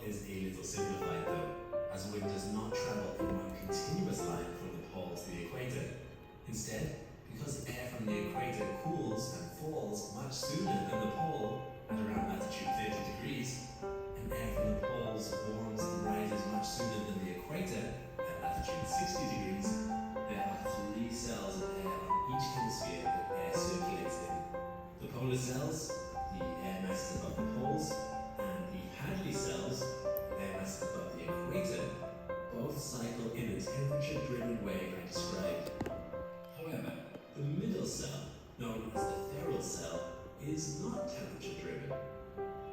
is a little simplified though, as wind does not travel in one continuous line from the pole to the equator. Instead, because air from the equator cools and falls much sooner than the pole at around latitude 30 degrees, and air from the poles warms and rises much sooner than the equator at latitude 60 degrees, there are 3 cells of air on each hemisphere that air circulates in. The polar cells, the air masses above the poles, and the Hadley cells, the air masses above the equator, both cycle in the temperature-driven way I described. However, the middle cell, known as the ferrule cell, is not temperature-driven.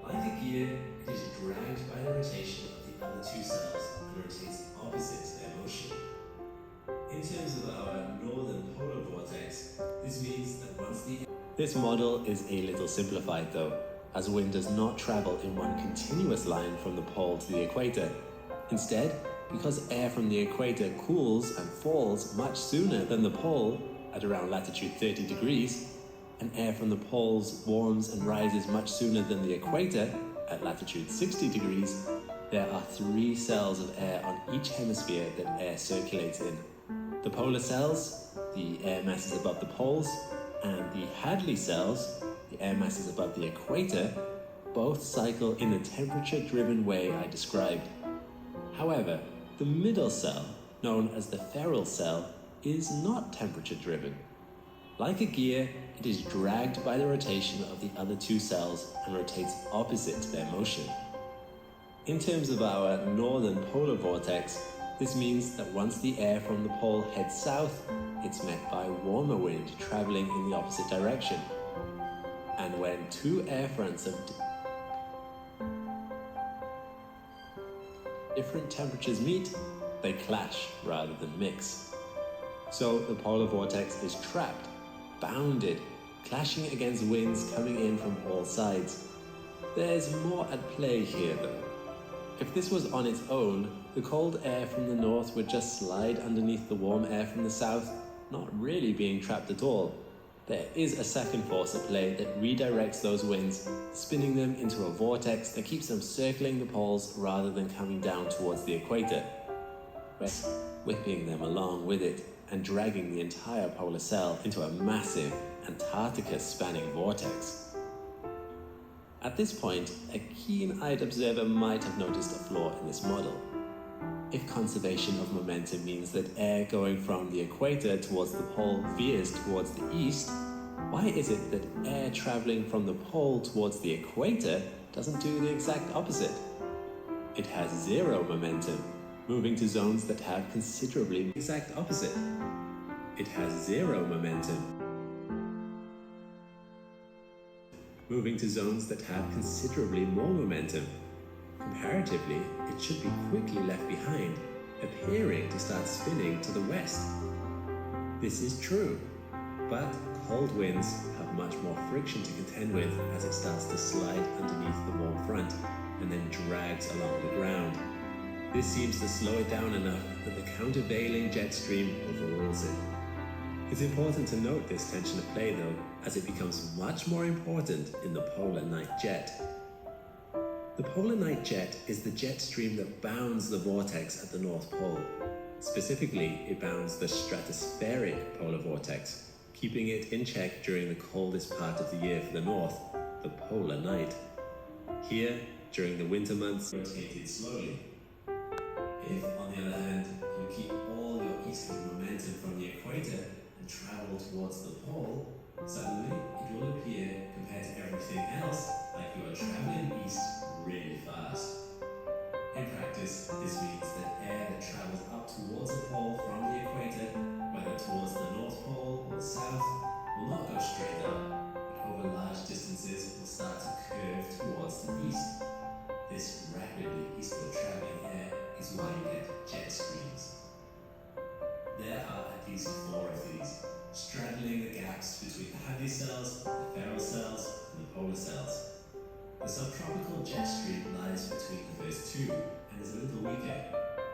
Like a gear, it is dragged by the rotation of the other 2 cells and rotates opposite to their motion. In terms of our northern polar vortex, this means that once the... This model is a little simplified though, as wind does not travel in one continuous line from the pole to the equator. Instead, because air from the equator cools and falls much sooner than the pole at around latitude 30 degrees, and air from the poles warms and rises much sooner than the equator at latitude 60 degrees, there are 3 cells of air on each hemisphere that air circulates in. The polar cells, the air masses above the poles, and the Hadley cells, the air masses above the equator, both cycle in the temperature-driven way I described. However, the middle cell, known as the ferrule cell, is not temperature-driven. Like a gear, it is dragged by the rotation of the other 2 cells and rotates opposite to their motion. In terms of our northern polar vortex, this means that once the air from the pole heads south, it's met by warmer wind traveling in the opposite direction. And when 2 air fronts of different temperatures meet, they clash rather than mix. So the polar vortex is trapped, bounded, clashing against winds coming in from all sides. There's more at play here though. If this was on its own, the cold air from the north would just slide underneath the warm air from the south, not really being trapped at all. There is a second force at play that redirects those winds, spinning them into a vortex that keeps them circling the poles rather than coming down towards the equator, whipping them along with it and dragging the entire polar cell into a massive Antarctica-spanning vortex. At this point, a keen-eyed observer might have noticed a flaw in this model. If conservation of momentum means that air going from the equator towards the pole veers towards the east, why is it that air traveling from the pole towards the equator doesn't do the exact opposite? It has 0 momentum, moving to zones that have considerably exact opposite. It has 0 momentum, moving to zones that have considerably more momentum. Comparatively, it should be quickly left behind, appearing to start spinning to the west. This is true, but cold winds have much more friction to contend with as it starts to slide underneath the warm front and then drags along the ground. This seems to slow it down enough that the countervailing jet stream overrules it. It's important to note this tension at play though, as it becomes much more important in the polar night jet. The polar night jet is the jet stream that bounds the vortex at the North Pole. Specifically, it bounds the stratospheric polar vortex, keeping it in check during the coldest part of the year for the North, the polar night. Here, during the winter months, rotated slowly. If, on the other hand, you keep all your eastern momentum from the equator and travel towards the pole, suddenly it will appear, compared to everything else, like you are traveling east really fast. In practice, this means that air that travels up towards the pole from the equator, whether towards the North Pole or the South, will not go straight up, but over large distances will start to curve towards the east. This rapidly eastward traveling air is why you get jet streams. There are at least 4 of these, straddling the gaps between the Hadley cells, the ferrule cells, and the polar cells. The subtropical jet stream lies between the first 2 and is a little weaker,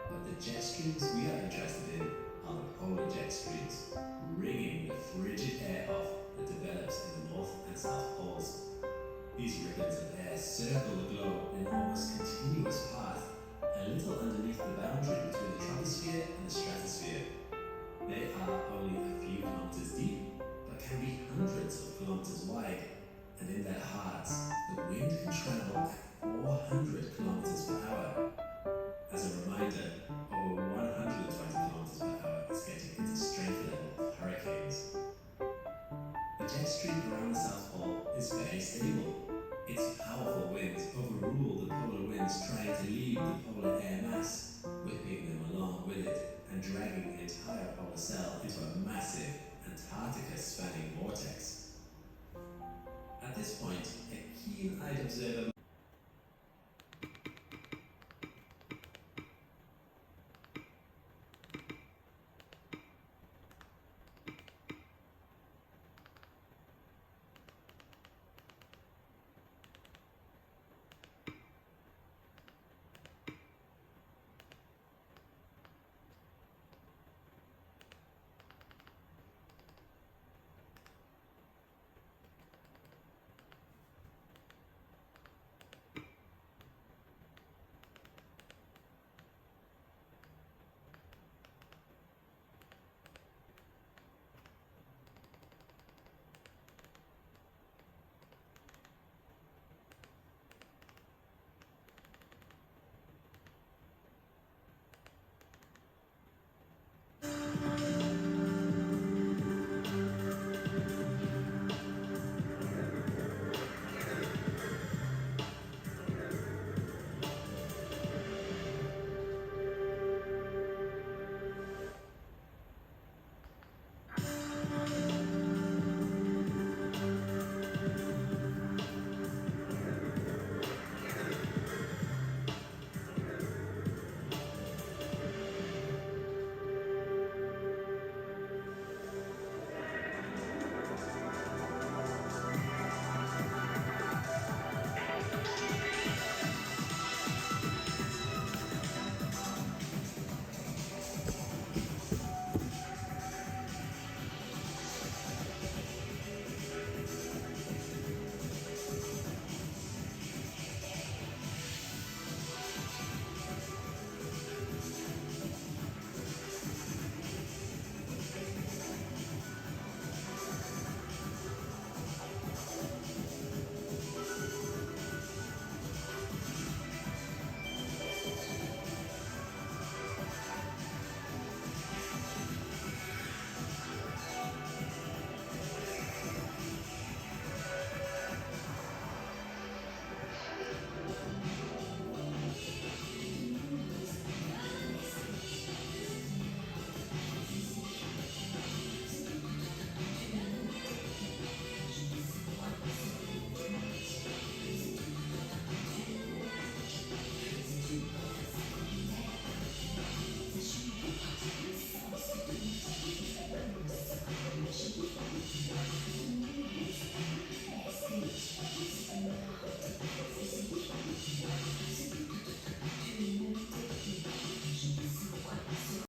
but the jet streams we are interested in are the polar jet streams, wringing the frigid air off that develops in the north and south poles. These ribbons of air circle the globe in almost continuous paths hundreds of kilometers wide, and in their hearts, the wind can travel at 400 kilometers per hour. As a reminder, over 120 kilometers per hour is getting into strength level of hurricanes. The jet stream around the South Pole is very stable. Its powerful winds overrule the polar winds trying to leave the polar air mass, whipping them along with it and dragging the entire polar cell into a massive Antarctica-spanning vortex. At this point, a keen-eyed observer